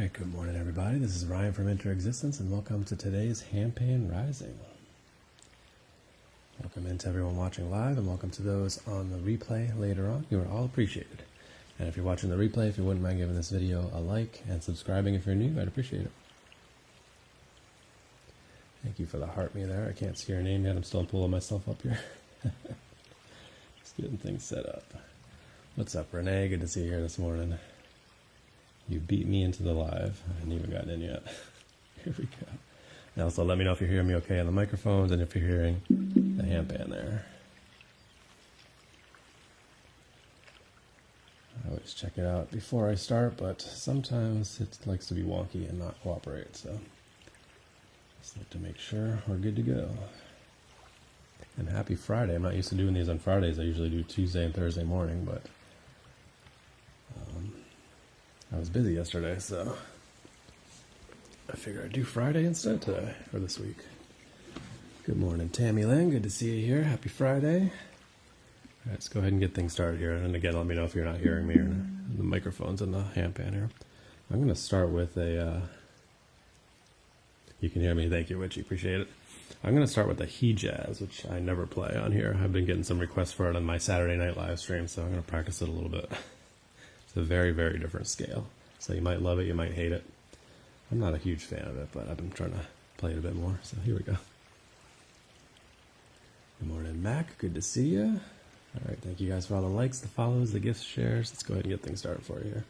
Alright, good morning everybody. This is Ryan from Interexistence and welcome to today's Handpan Rising. Welcome into everyone watching live and welcome to those on the replay later on. You are all appreciated. And if you're watching the replay, if you wouldn't mind giving this video a like and subscribing if you're new, I'd appreciate it. Thank you for the heart me there. I can't see your name yet. I'm still pulling myself up here. Just getting things set up. What's up, Renee? Good to see you here this morning. You beat me into the live. I haven't even gotten in yet. Here we go. And also let me know if you're hearing me okay on the microphones and if you're hearing the handpan there. I always check it out before I start, but sometimes it likes to be wonky and not cooperate, so just like to make sure we're good to go. And happy Friday. I'm not used to doing these on Fridays. I usually do Tuesday and Thursday morning, but I was busy yesterday, so I figured I'd do Friday instead today, or this week. Good morning, Tammy Lynn. Good to see you here. Happy Friday. All right, let's go ahead and get things started here. And again, let me know if you're not hearing me or the microphones and the handpan here. I'm going to start with a, you can hear me. Thank you, Witchy. Appreciate it. I'm going to start with a He Jazz, which I never play on here. I've been getting some requests for it on my Saturday night live stream, so I'm going to practice it a little bit. It's a very, very different scale. So you might love it, you might hate it. I'm not a huge fan of it, but I've been trying to play it a bit more. So here we go. Good morning, Mac. Good to see you. All right, thank you guys for all the likes, the follows, the gifts, shares. Let's go ahead and get things started for you here.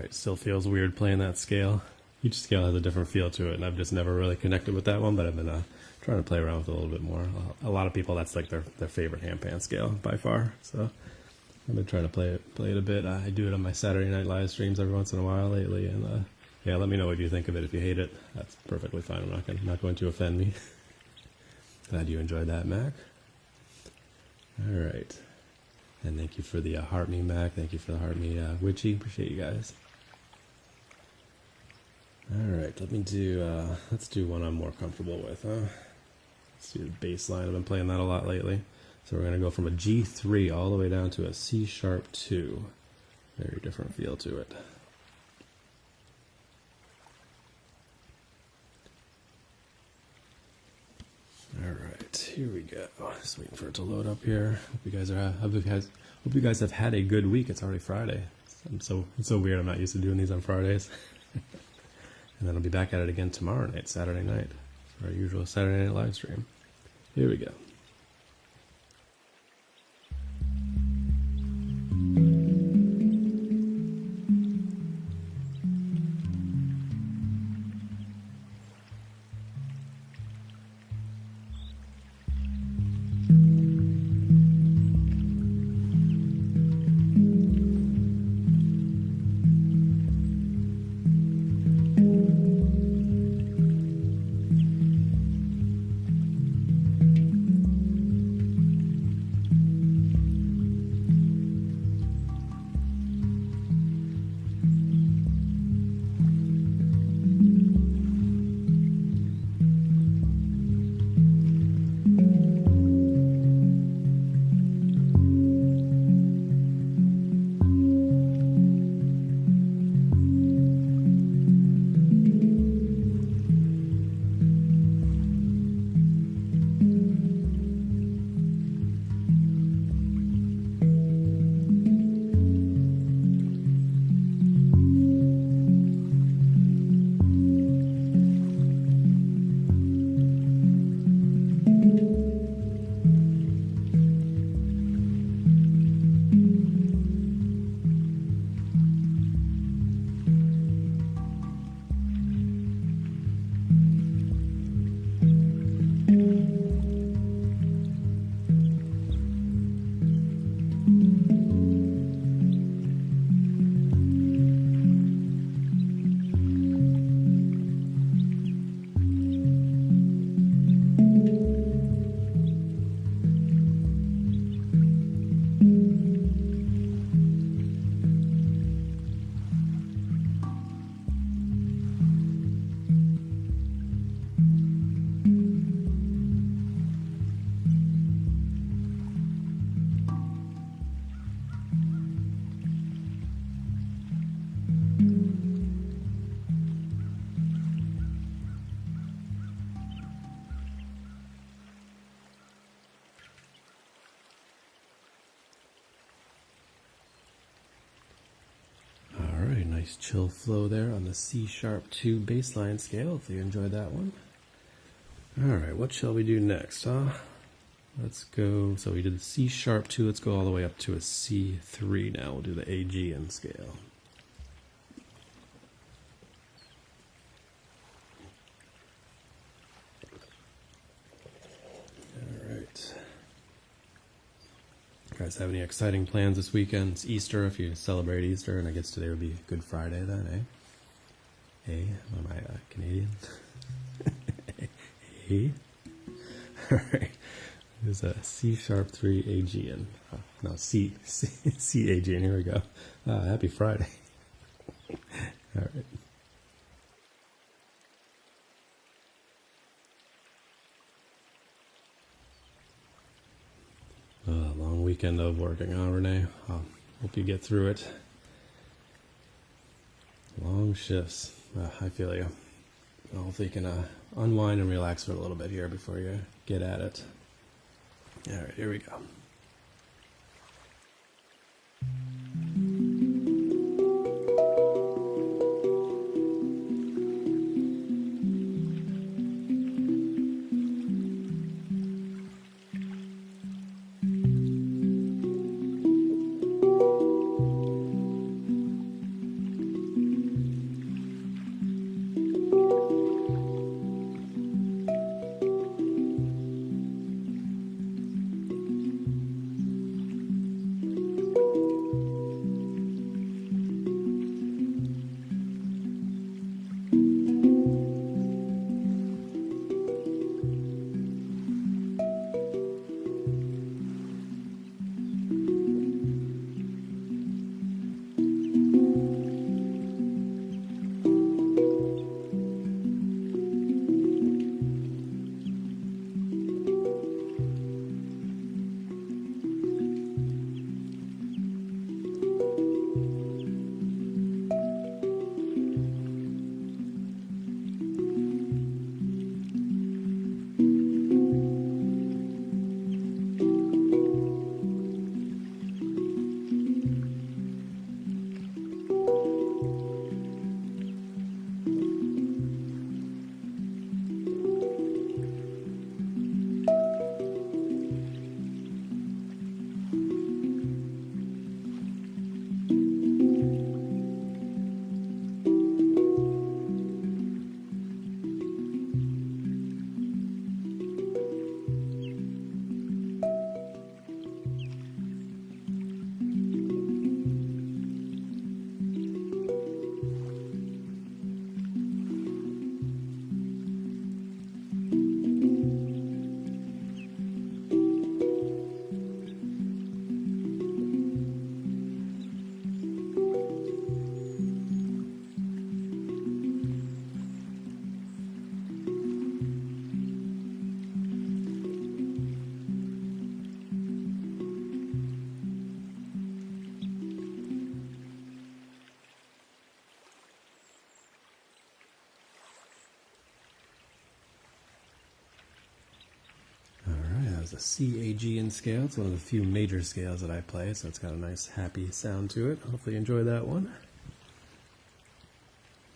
Still feels weird playing that scale. Each scale has a different feel to it, and I've just never really connected with that one, but I've been trying to play around with it a little bit more. A lot of people, that's like their favorite handpan scale by far, so I've been trying to play it a bit. I do it on my Saturday night live streams every once in a while lately, and yeah, let me know what you think of it. If you hate it, that's perfectly fine. I'm not going to offend me. Glad you enjoyed that, Mac. All right, and thank you for the heart me, Mac. Thank you for the heart me, Witchy. Appreciate you guys. All right, let's do one I'm more comfortable with, huh? Let's do the bass line. I've been playing that a lot lately. So we're gonna go from a G3 all the way down to a C sharp 2. Very different feel to it. All right, here we go. Just waiting for it to load up here. Hope you guys have had a good week. It's already Friday. It's so weird. I'm not used to doing these on Fridays. And then I'll be back at it again tomorrow night, Saturday night, for our usual Saturday night live stream. Here we go. Nice chill flow there on the C#2 baseline scale. Hopefully you enjoyed that one. All right, what shall we do next, huh? Let's go, so we did the C#2, let's go all the way up to a C3 now. We'll do the Aegean scale. All right. You guys have any exciting plans this weekend? It's Easter if you celebrate Easter, and I guess today would be Good Friday then, eh? Hey, am I Canadian? Hey? All right. There's a C#3 Aegean. Oh, no, C Aegean. Here we go. Happy Friday. All right. Long weekend of working, huh, Renee? Hope you get through it. Long shifts. I feel you. Hopefully you can unwind and relax for a little bit here before you get at it. All right, here we go. The C Aegean scale. It's one of the few major scales that I play, so it's got a nice happy sound to it. Hopefully you enjoy that one.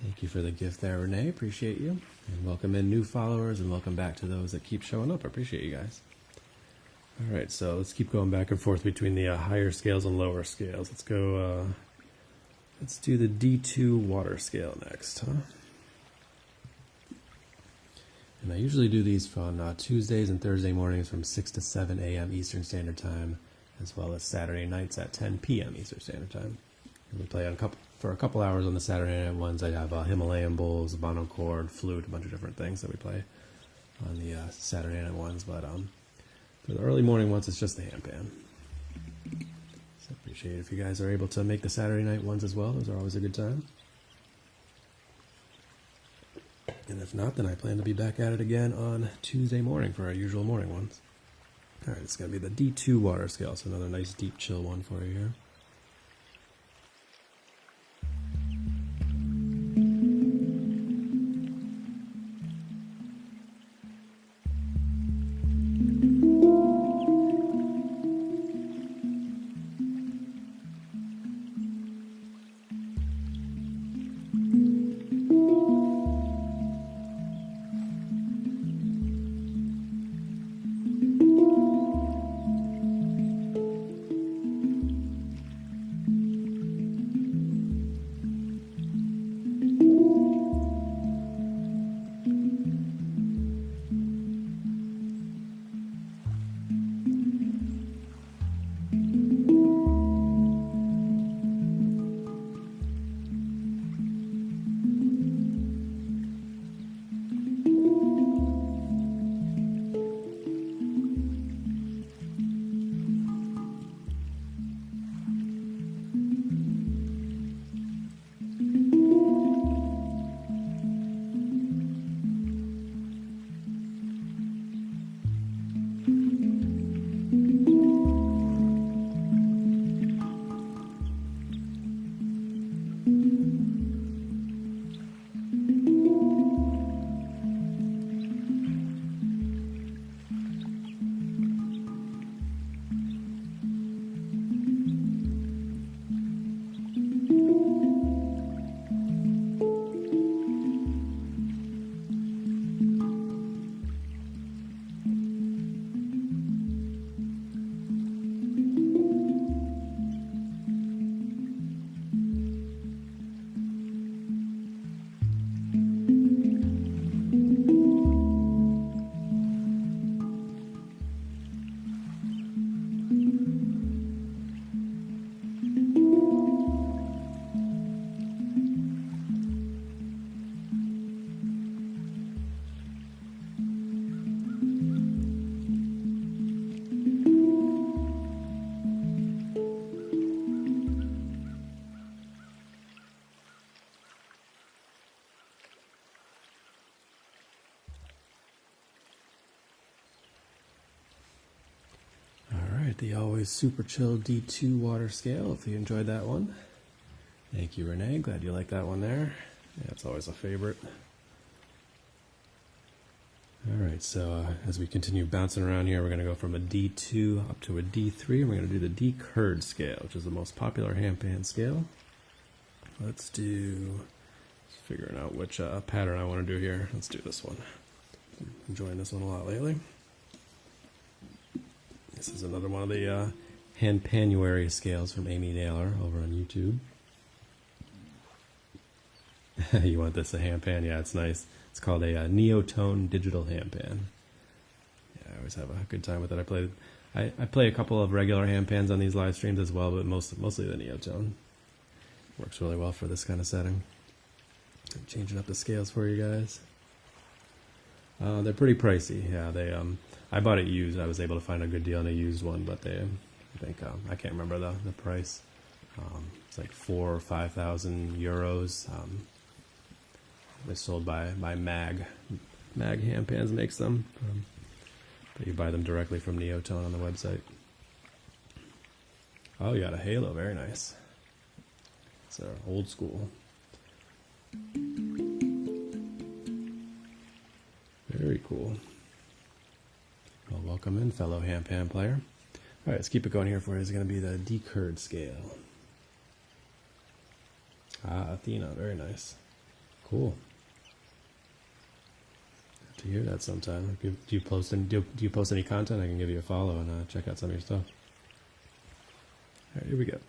Thank you for the gift there, Renee. Appreciate you. And welcome in new followers, and welcome back to those that keep showing up. I appreciate you guys. All right, so let's keep going back and forth between the higher scales and lower scales. Let's go, let's do the D2 water scale next, huh? And I usually do these on Tuesdays and Thursday mornings from 6 to 7 a.m. Eastern Standard Time, as well as Saturday nights at 10 p.m. Eastern Standard Time. And we play for a couple hours on the Saturday night ones. I have Himalayan bowls, monochord, flute, a bunch of different things that we play on the Saturday night ones. But for the early morning ones, it's just the handpan. So I appreciate it if you guys are able to make the Saturday night ones as well. Those are always a good time. And if not, then I plan to be back at it again on Tuesday morning for our usual morning ones. All right, it's going to be the D2 water scale, so another nice deep chill one for you here. the always super chill D2 water scale, if you enjoyed that one. Thank you, Renee. Glad you like that one there. Yeah, it's always a favorite. All right, so as we continue bouncing around here, we're going to go from a D2 up to a D3, and we're going to do the D curd scale, which is the most popular handpan scale. Let's do, figuring out which pattern I want to do here. Let's do this one. I'm enjoying this one a lot lately. This is another one of the Handpanuary scales from Amy Naylor over on YouTube. You want this a handpan? Yeah, it's nice. It's called a Neotone digital handpan. Yeah, I always have a good time with it. I play a couple of regular handpans on these live streams as well, but mostly the Neotone. Works really well for this kind of setting. I'm changing up the scales for you guys. They're pretty pricey. Yeah, I bought it used. I was able to find a good deal on a used one, but I think I can't remember the price. It's like 4,000 or 5,000 euros. They're sold by Mag. Mag Handpans makes them, but you buy them directly from Neotone on the website. Oh, you got a halo. Very nice. It's old school. Very cool. Well, welcome in, fellow handpan player. All right, let's keep it going here for you. It's going to be the D curd scale. Ah, Athena. Very nice. Cool. To hear that sometime. Do you post any content? I can give you a follow and check out some of your stuff. All right, here we go.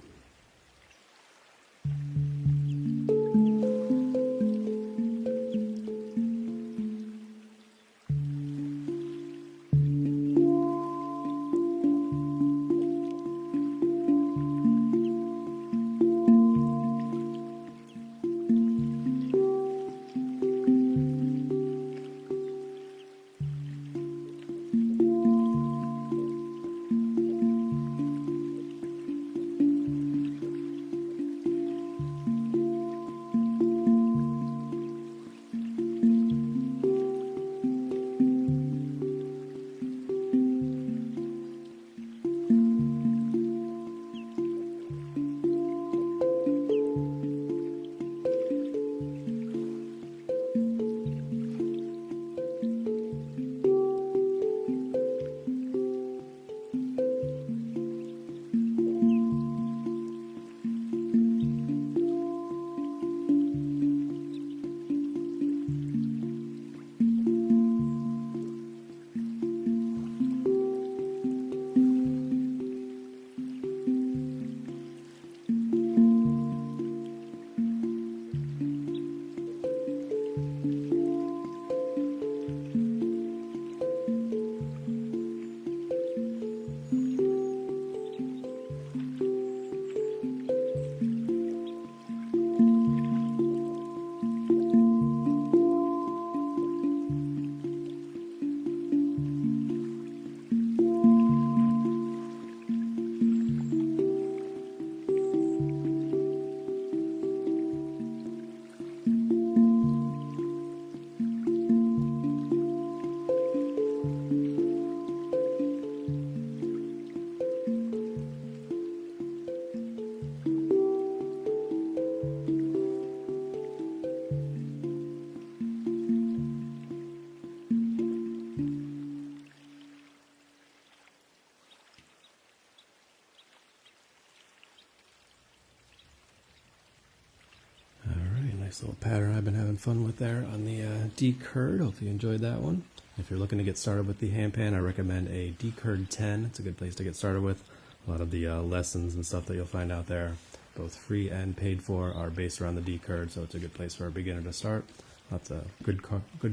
Nice little pattern I've been having fun with there on the D curd. Hope you enjoyed that one. If you're looking to get started with the handpan, I recommend a D curd 10. It's a good place to get started with. A lot of the lessons and stuff that you'll find out there, both free and paid for, are based around the D curd, so it's a good place for a beginner to start. Lots of good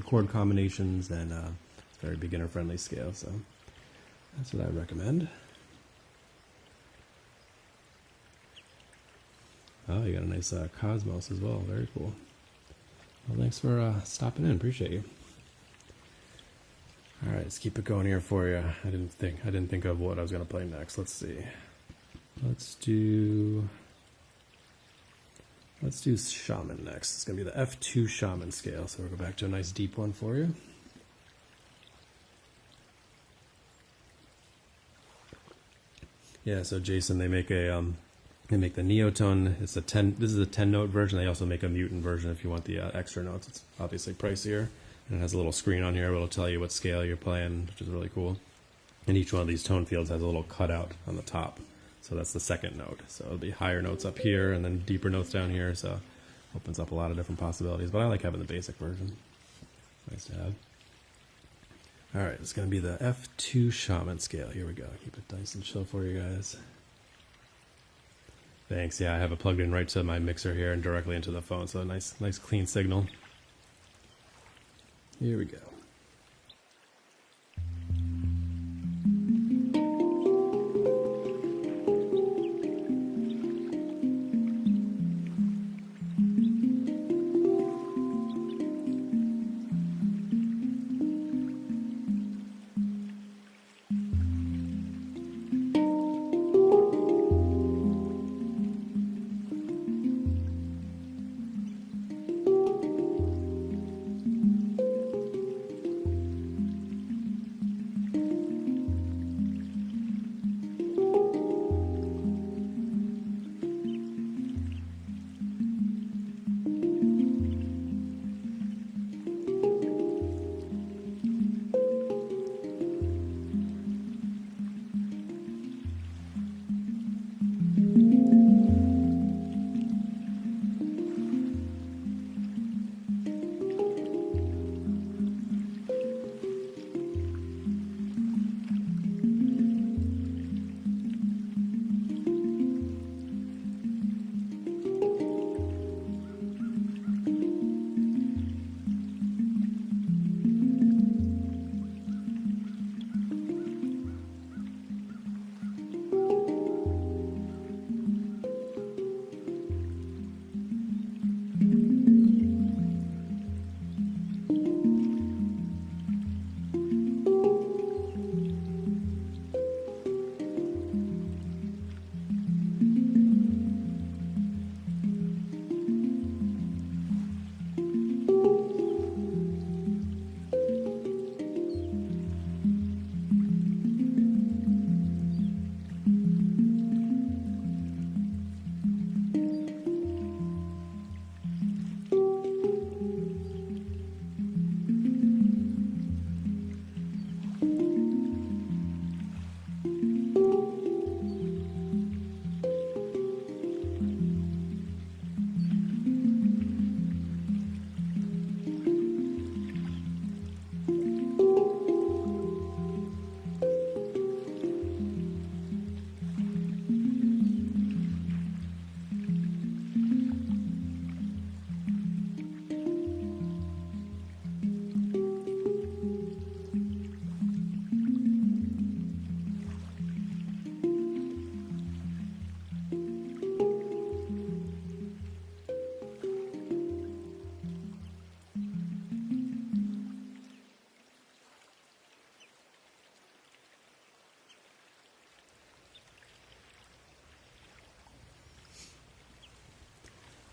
chord combinations, and it's a very beginner friendly scale, so that's what I recommend. Oh, you got a nice Cosmos as well. Very cool. Well, thanks for stopping in. Appreciate you. All right, let's keep it going here for you. I didn't think of what I was going to play next. Let's see. Let's do Shaman next. It's going to be the F2 Shaman scale. So we'll go back to a nice deep one for you. Yeah, so Jason, they make they make the Neotone. It's a 10. This is a 10-note version. They also make a mutant version if you want the extra notes. It's obviously pricier, and it has a little screen on here. It'll tell you what scale you're playing, which is really cool. And each one of these tone fields has a little cutout on the top, so that's the second note. So it'll be higher notes up here, and then deeper notes down here. So opens up a lot of different possibilities. But I like having the basic version. Nice to have. All right, it's going to be the F2 Shaman scale. Here we go. Keep it nice and chill for you guys. Thanks. Yeah, I have it plugged in right to my mixer here and directly into the phone, so a nice clean signal. Here we go.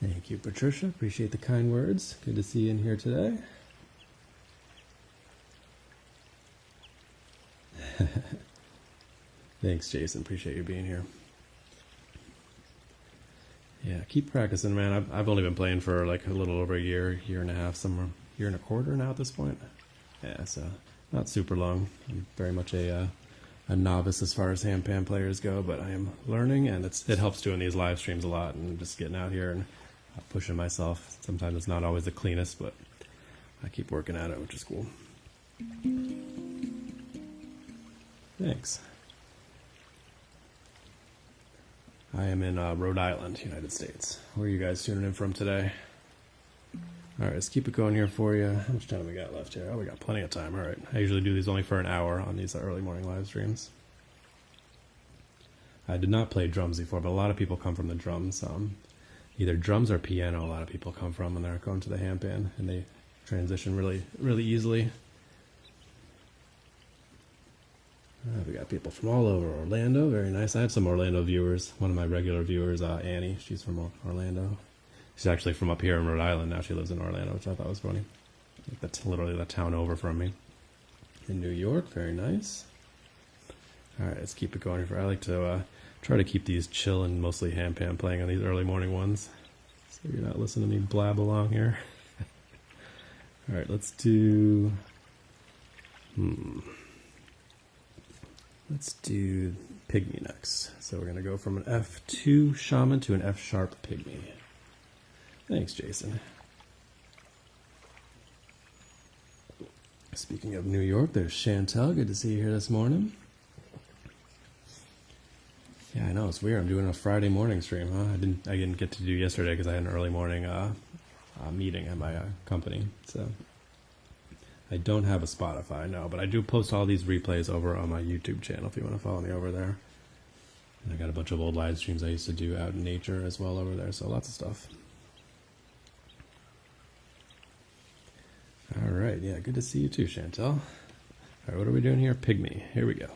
Thank you, Patricia. Appreciate the kind words. Good to see you in here today. Thanks, Jason. Appreciate you being here. Yeah, keep practicing, man. I've only been playing for like a little over a year and a half, somewhere, year and a quarter now at this point. Yeah, so not super long. I'm very much a novice as far as handpan players go, but I am learning, and it helps doing these live streams a lot and just getting out here and pushing myself. Sometimes it's not always the cleanest, but I keep working at it, which is cool. Thanks. I am in Rhode Island, United States. Where are you guys tuning in from today? All right, let's keep it going here for you. How much time we got left here? Oh, we got plenty of time. All right. I usually do these only for an hour on these early morning live streams. I did not play drums before, but a lot of people come from the drums. Either drums or piano, a lot of people come from when they're going to the handpan, and they transition really easily. We got people from all over Orlando. Very nice. I had some Orlando viewers. One of my regular viewers, Annie, she's from Orlando. She's actually from up here in Rhode Island. Now she lives in Orlando, which I thought was funny. That's literally the town over from me. In New York, very nice. All right, let's keep it going. I like to try to keep these chill and mostly handpan playing on these early morning ones, so you're not listening to me blab along here. All right, let's do. Let's do Pygmy next. So we're gonna go from an F2 Shaman to an F sharp Pygmy. Thanks, Jason. Speaking of New York, there's Chantel. Good to see you here this morning. Yeah, I know, it's weird. I'm doing a Friday morning stream, huh? I didn't get to do yesterday because I had an early morning meeting at my company. So I don't have a Spotify, no, but I do post all these replays over on my YouTube channel if you want to follow me over there. And I got a bunch of old live streams I used to do out in nature as well over there, so lots of stuff. All right, yeah, good to see you too, Chantel. All right, what are we doing here? Pygmy. Here we go.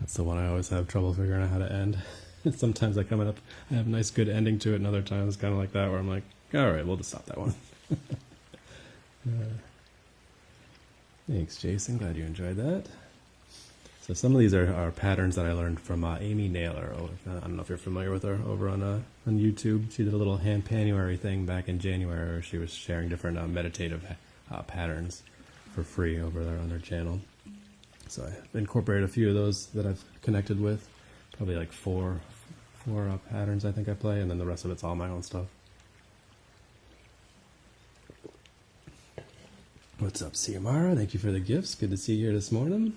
That's the one I always have trouble figuring out how to end. Sometimes I have a nice good ending to it, and other times kind of like that where I'm like, all right, we'll just stop that one. Thanks, Jason. Glad you enjoyed that. So some of these are patterns that I learned from Amy Naylor. I don't know if you're familiar with her over on YouTube. She did a little Handpanuary thing back in January where she was sharing different meditative patterns for free over there on her channel. So I incorporated a few of those that I've connected with. Probably like four patterns I think I play, and then the rest of it's all my own stuff. What's up, Ciamara? Thank you for the gifts. Good to see you here this morning.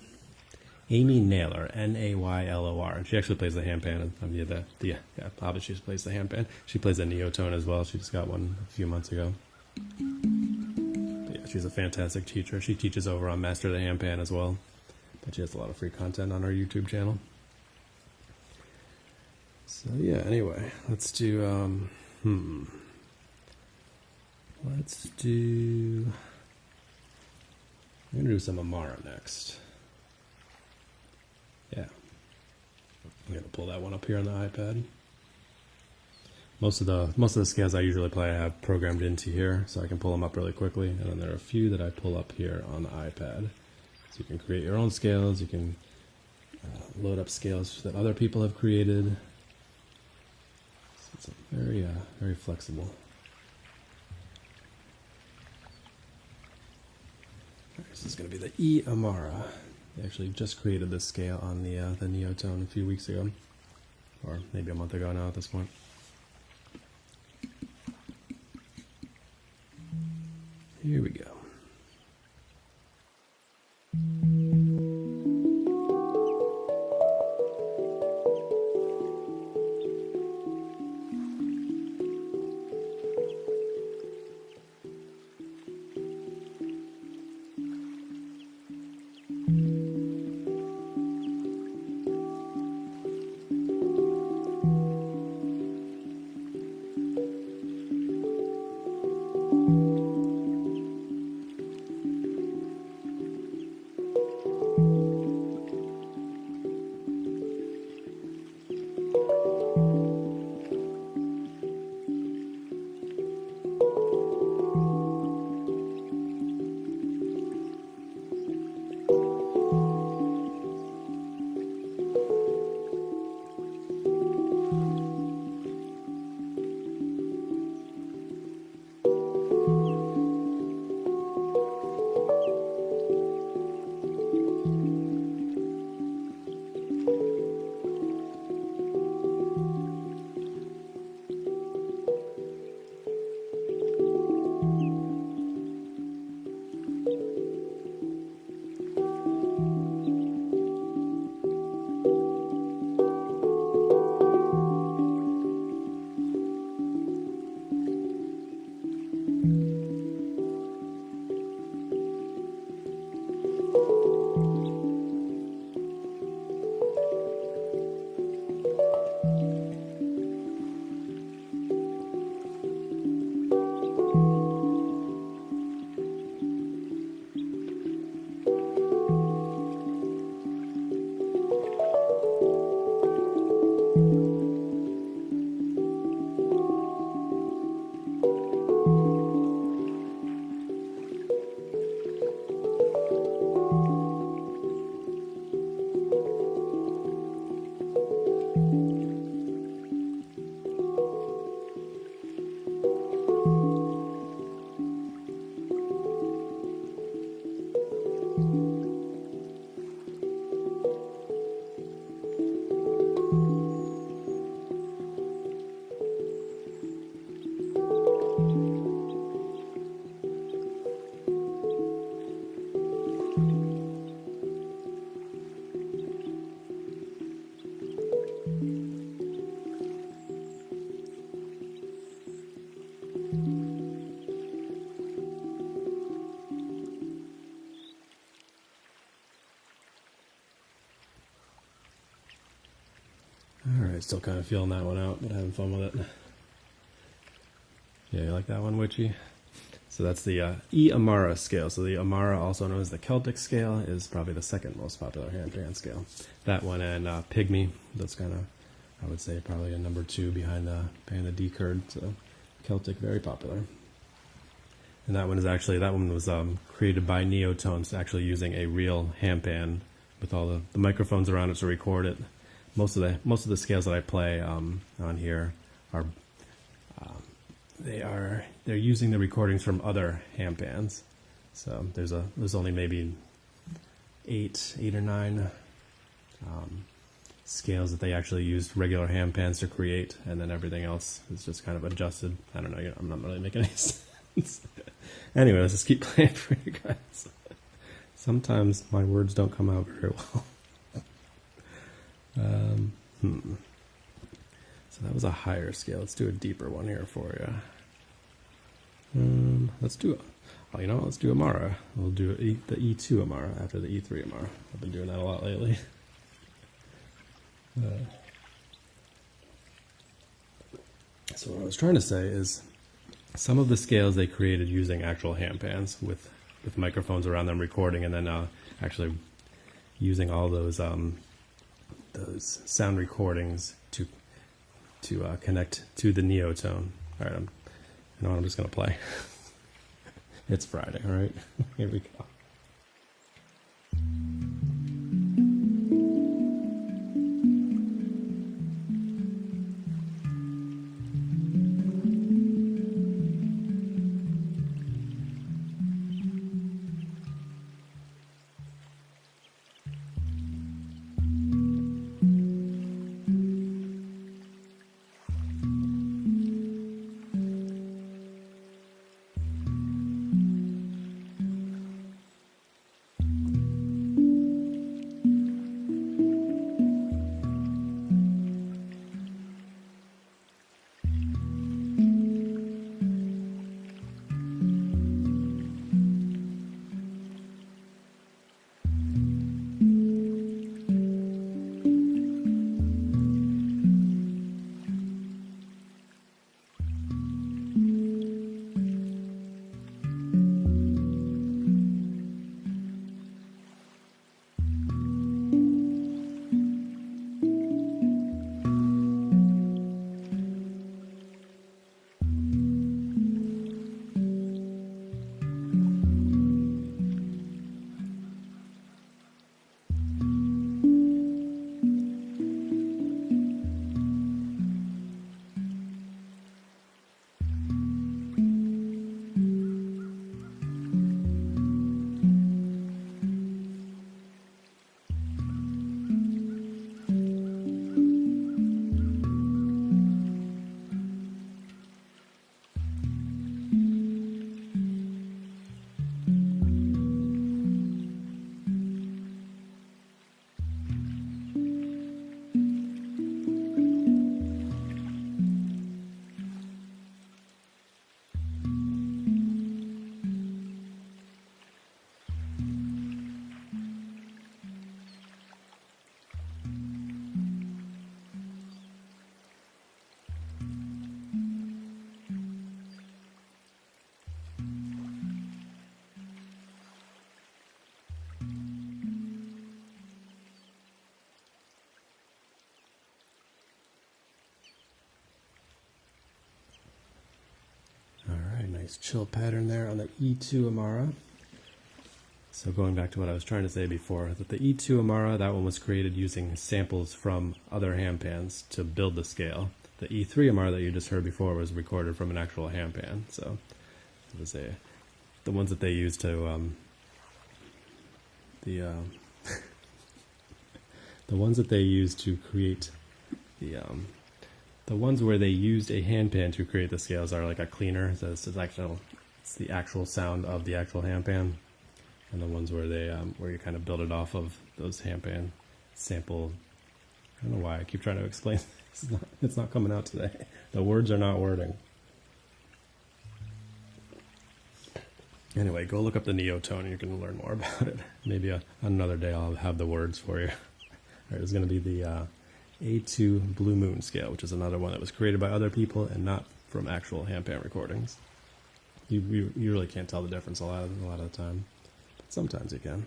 Amy Naylor, Naylor. She actually plays the handpan. Obviously she plays the handpan. She plays the Neotone as well. She just got one a few months ago. But yeah, she's a fantastic teacher. She teaches over on Master the Handpan as well. But she has a lot of free content on her YouTube channel. So yeah, anyway, let's do I'm gonna do some Amara next. Yeah. I'm gonna pull that one up here on the iPad. Most of the scales I usually play I have programmed into here, so I can pull them up really quickly. And then there are a few that I pull up here on the iPad. So you can create your own scales, you can load up scales that other people have created. So it's very, very flexible. All right, this is going to be the E Amara. They actually just created this scale on the Neotone a few weeks ago, or maybe a month ago now at this point. Here we go. Alright, still kind of feeling that one out, but having fun with it. Yeah, you like that one, Witchy? So that's the E Amara scale. So the Amara, also known as the Celtic scale, is probably the second most popular handpan scale. That one and Pygmy, that's kind of, I would say, probably a number 2 behind the Panda D curd. So Celtic, very popular. And that one was created by Neotone, actually using a real handpan with all the microphones around it to record it. Most of the scales that I play on here are they're using the recordings from other handpans. So there's only maybe eight or nine scales that they actually used regular handpans to create, and then everything else is just kind of adjusted. I don't know. I'm not really making any sense. Anyway, let's just keep playing for you guys. Sometimes my words don't come out very well. So that was a higher scale. Let's do a deeper one here for you. Let's do let's do Amara. We'll do the E2 Amara after the E3 Amara. I've been doing that a lot lately. So what I was trying to say is some of the scales they created using actual handpans with microphones around them recording, and then actually using all those sound recordings to connect to the Neotone. All right, I'm just gonna play. It's Friday, all right? Here we go. chill pattern there on the E2 Amara. So going back to what I was trying to say before, that the E2 Amara, that one was created using samples from other handpans to build the scale. The E3 Amara that you just heard before was recorded from an actual handpan. So it was the ones that they used to the ones that they used to create the ones where they used a handpan to create the scales are like a cleaner. So it's the actual sound of the actual handpan. And the ones where they where you kind of build it off of those handpan sample. I don't know why I keep trying to explain. It's not coming out today. The words are not wording. Anyway, go look up the Neotone and you can learn more about it. Maybe another day I'll have the words for you. All right, it's going to be the A2 Blue Moon scale, which is another one that was created by other people and not from actual handpan recordings. You really can't tell the difference a lot of the time. Sometimes you can.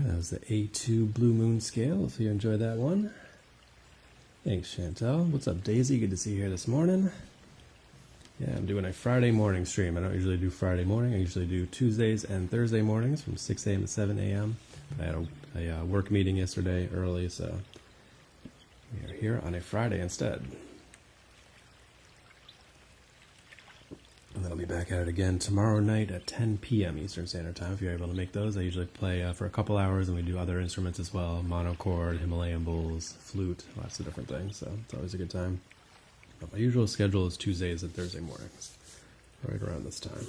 That was the A2 Blue Moon scale, if you enjoyed that one. Thanks, Chantel. What's up, Daisy? Good to see you here this morning. Yeah, I'm doing a Friday morning stream. I don't usually do Friday morning. I usually do Tuesdays and Thursday mornings from 6 a.m. to 7 a.m. I had a work meeting yesterday early, so we are here on a Friday instead. And then I'll be back at it again tomorrow night at 10 p.m. Eastern Standard Time, if you're able to make those. I usually play for a couple hours, and we do other instruments as well. Monochord, Himalayan bowls, flute, lots of different things, so it's always a good time. But my usual schedule is Tuesdays and Thursday mornings, right around this time.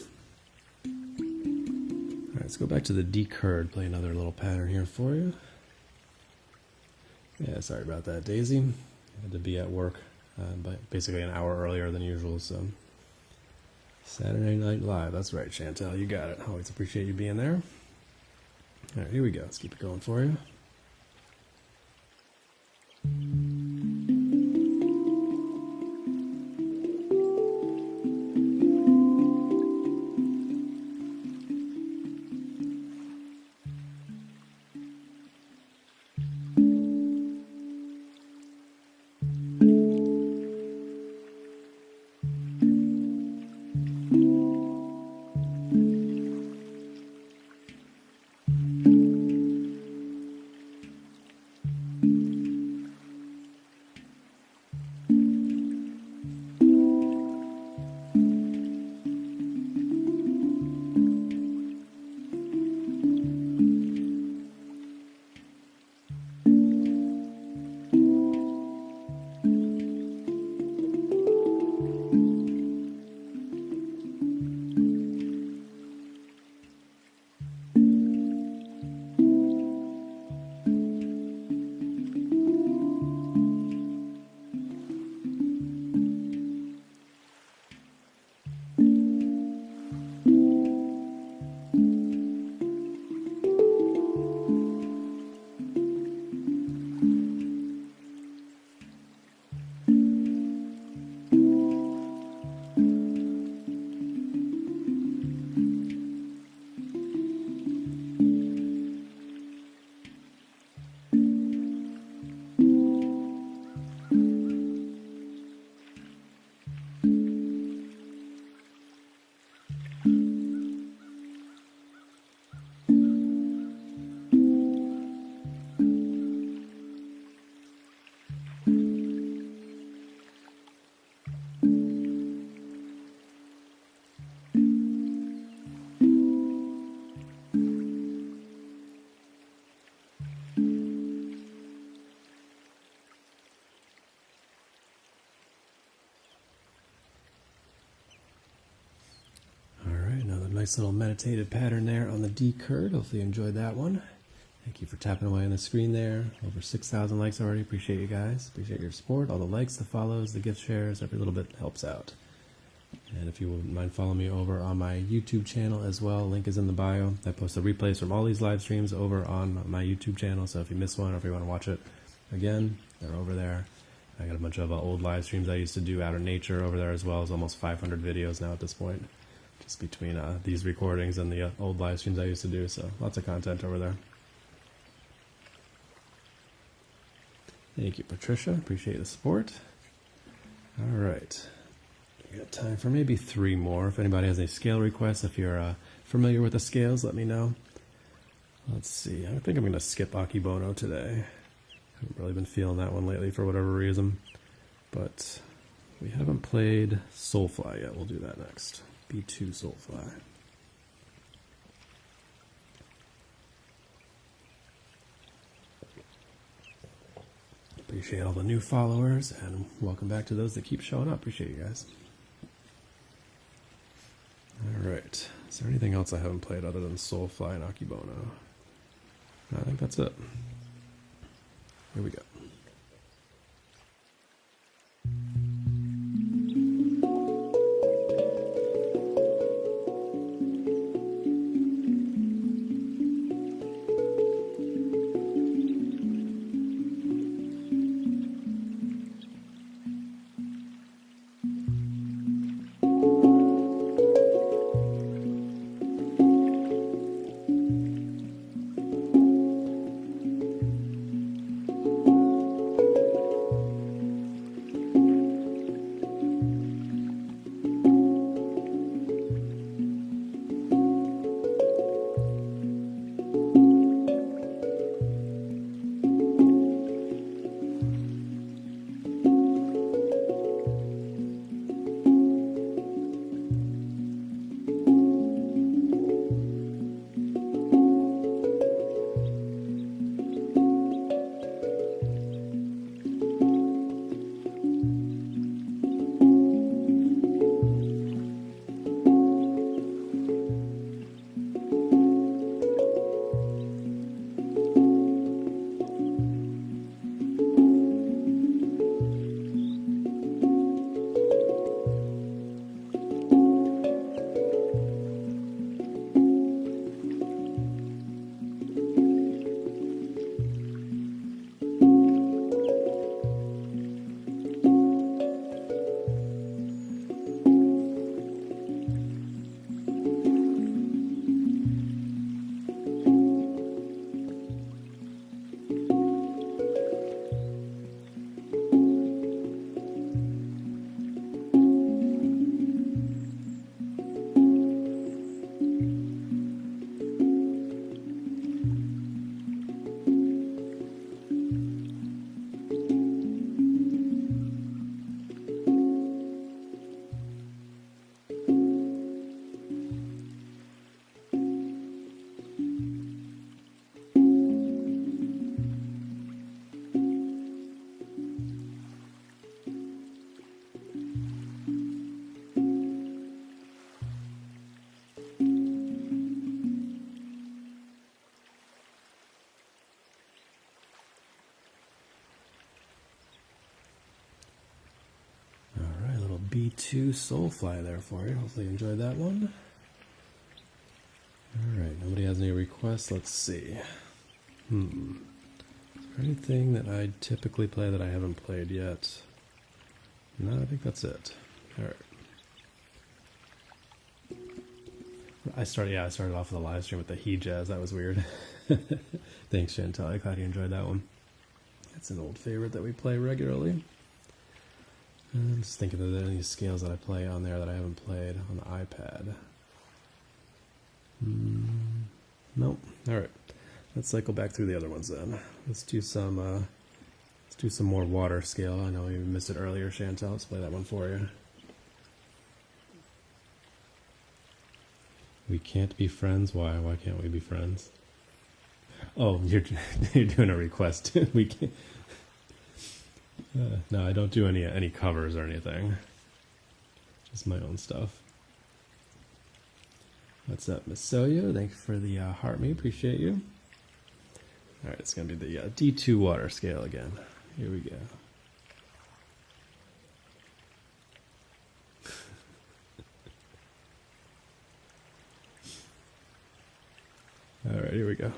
All right, let's go back to the D-curd, play another little pattern here for you. Yeah, sorry about that, Daisy. I had to be at work basically an hour earlier than usual, so... Saturday Night Live, that's right, Chantel, you got it. Always appreciate you being there. All right, here we go. Let's keep it going for you. nice little meditative pattern there on the D chord. Hopefully you enjoyed that one. Thank you for tapping away on the screen there. Over 6,000 likes already. Appreciate you guys. Appreciate your support. All the likes, the follows, the gift shares. Every little bit helps out. And if you wouldn't mind following me over on my YouTube channel as well, link is in the bio. I post the replays from all these live streams over on my YouTube channel. So if you miss one or if you want to watch it again, they're over there. I got a bunch of old live streams I used to do out in nature over there as well. It's almost 500 videos now at this point, just between these recordings and the old live streams I used to do. So lots of content over there. Thank you, Patricia. Appreciate the support. All right. We got time for maybe 3 more. If anybody has any scale requests, if you're familiar with the scales, let me know. Let's see. I think I'm going to skip Akibono today. Haven't really been feeling that one lately for whatever reason. But we haven't played Soulfly yet. We'll do that next. B2 Soulfly. Appreciate all the new followers, and welcome back to those that keep showing up. Appreciate you guys. All right. Is there anything else I haven't played other than Soulfly and Akibono? I think that's it. Here we go. B2 Soulfly there for you. Hopefully you enjoyed that one. Alright, nobody has any requests. Let's see. Is there anything that I typically play that I haven't played yet? No, I think that's it. Alright. I started off with a live stream with the He Jazz. That was weird. Thanks, Chantal. I'm glad you enjoyed that one. That's an old favorite that we play regularly. I'm just thinking of any scales that I play on there that I haven't played on the iPad. Nope. All right. Let's cycle back through the other ones then. Let's do some more water scale. I know you missed it earlier, Chantal. Let's play that one for you. We can't be friends. Why? Why can't we be friends? Oh, you're doing a request. We can't. No, I don't do any covers or anything. Just my own stuff. What's up, Miss Soyo? Thanks for the heart me. Appreciate you. All right, it's going to be the D2 water scale again. Here we go. All right, here we go.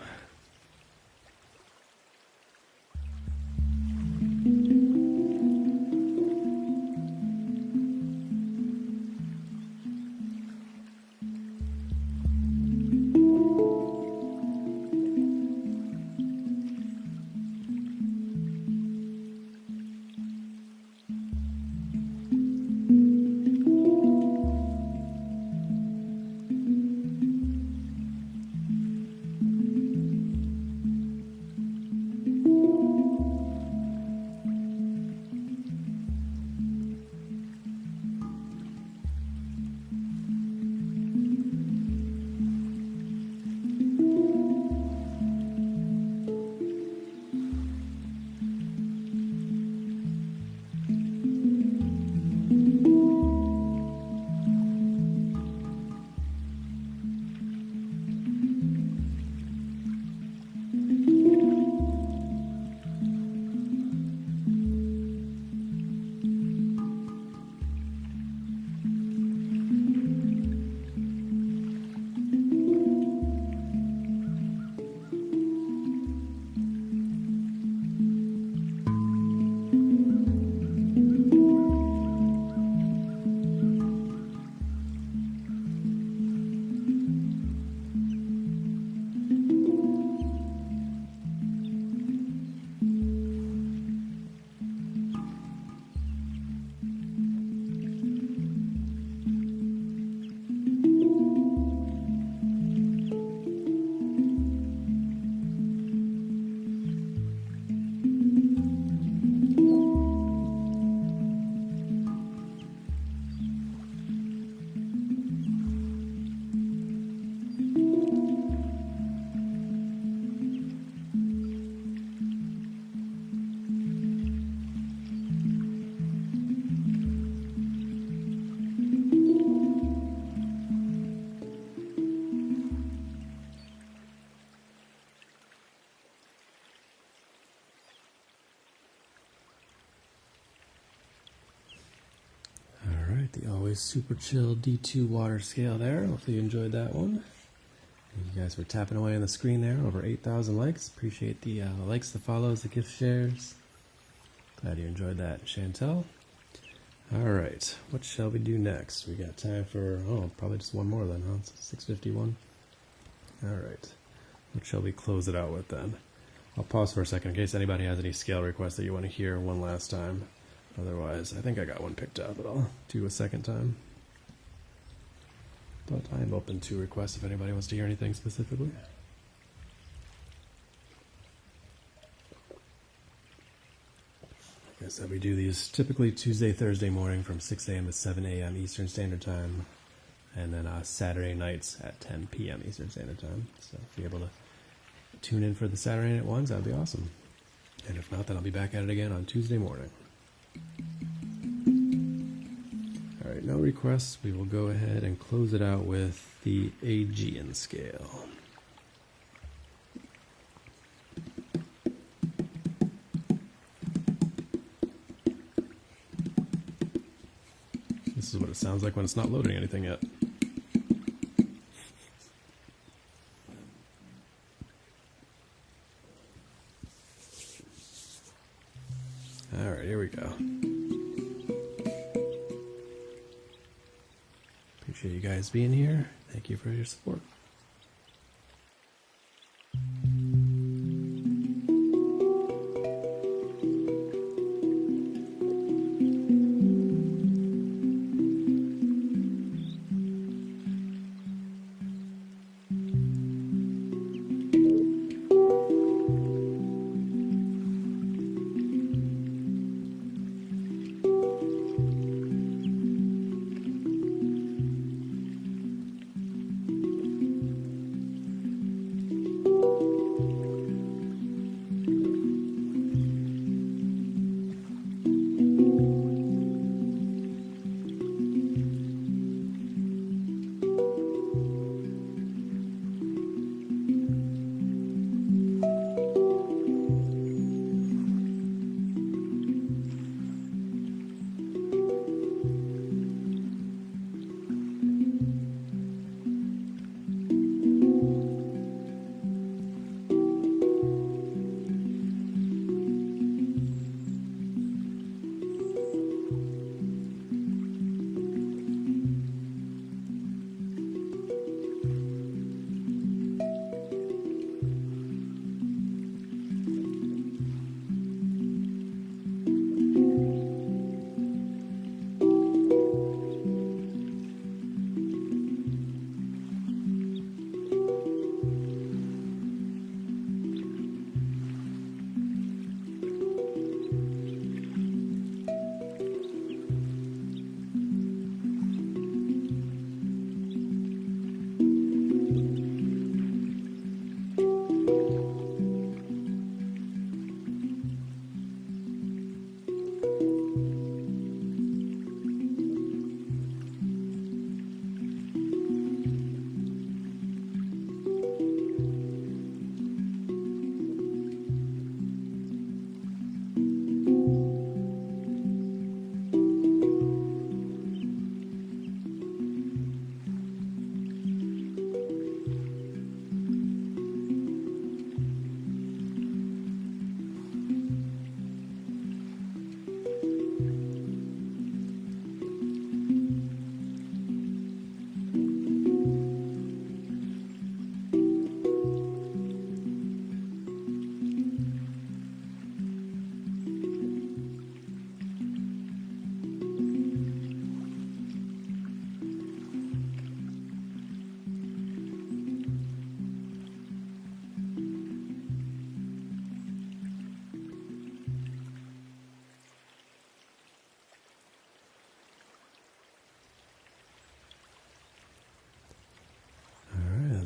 The always super chill D2 water scale there. Hopefully you enjoyed that one. Thank you guys for tapping away on the screen there. Over 8,000 likes. Appreciate the likes, the follows, the gift shares. Glad you enjoyed that, Chantel. All right, what shall we do next? We got time for, probably just one more then, huh? It's 6:51. All right, what shall we close it out with then? I'll pause for a second in case anybody has any scale requests that you want to hear one last time. Otherwise, I think I got one picked up, but I'll do a second time. But I am open to requests if anybody wants to hear anything specifically. Like I said, we do these typically Tuesday, Thursday morning from 6 a.m. to 7 a.m. Eastern Standard Time, and then Saturday nights at 10 p.m. Eastern Standard Time. So if you're able to tune in for the Saturday night ones, that'd be awesome. And if not, then I'll be back at it again on Tuesday morning. All right, no requests. We will go ahead and close it out with the Aegean scale. This is what it sounds like when it's not loading anything yet. All right, here we go. Appreciate you guys being here. Thank you for your support.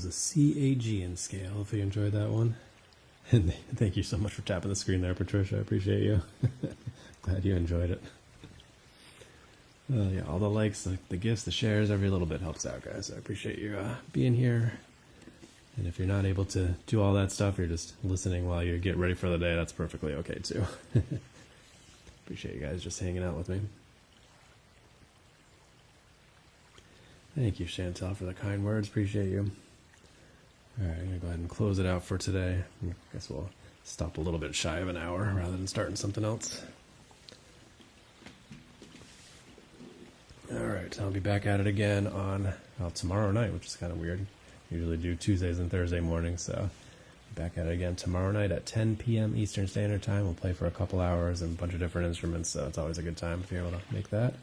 was a CAG scale, if you enjoyed that one. And thank you so much for tapping the screen there, Patricia. I appreciate you. Glad you enjoyed it. Yeah, all the likes, the gifts, the shares, every little bit helps out, guys. I appreciate you being here. And if you're not able to do all that stuff, you're just listening while you get ready for the day, that's perfectly okay too. Appreciate you guys just hanging out with me. Thank you, Chantel, for the kind words. Appreciate you. All right, I'm going to go ahead and close it out for today. I guess we'll stop a little bit shy of an hour rather than starting something else. All right, I'll be back at it again on tomorrow night, which is kind of weird. Usually do Tuesdays and Thursday mornings, so back at it again tomorrow night at 10 p.m. Eastern Standard Time. We'll play for a couple hours and a bunch of different instruments, so it's always a good time if you're able to make that.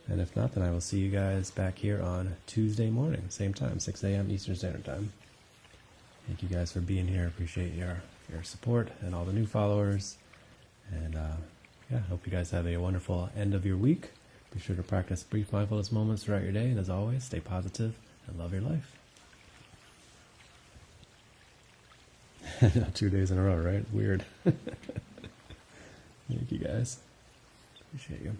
And if not, then I will see you guys back here on Tuesday morning, same time, 6 a.m. Eastern Standard Time. Thank you guys for being here. Appreciate your support and all the new followers. And yeah, hope you guys have a wonderful end of your week. Be sure to practice brief mindfulness moments throughout your day. And as always, stay positive and love your life. 2 days in a row, right? Weird. Thank you guys. Appreciate you.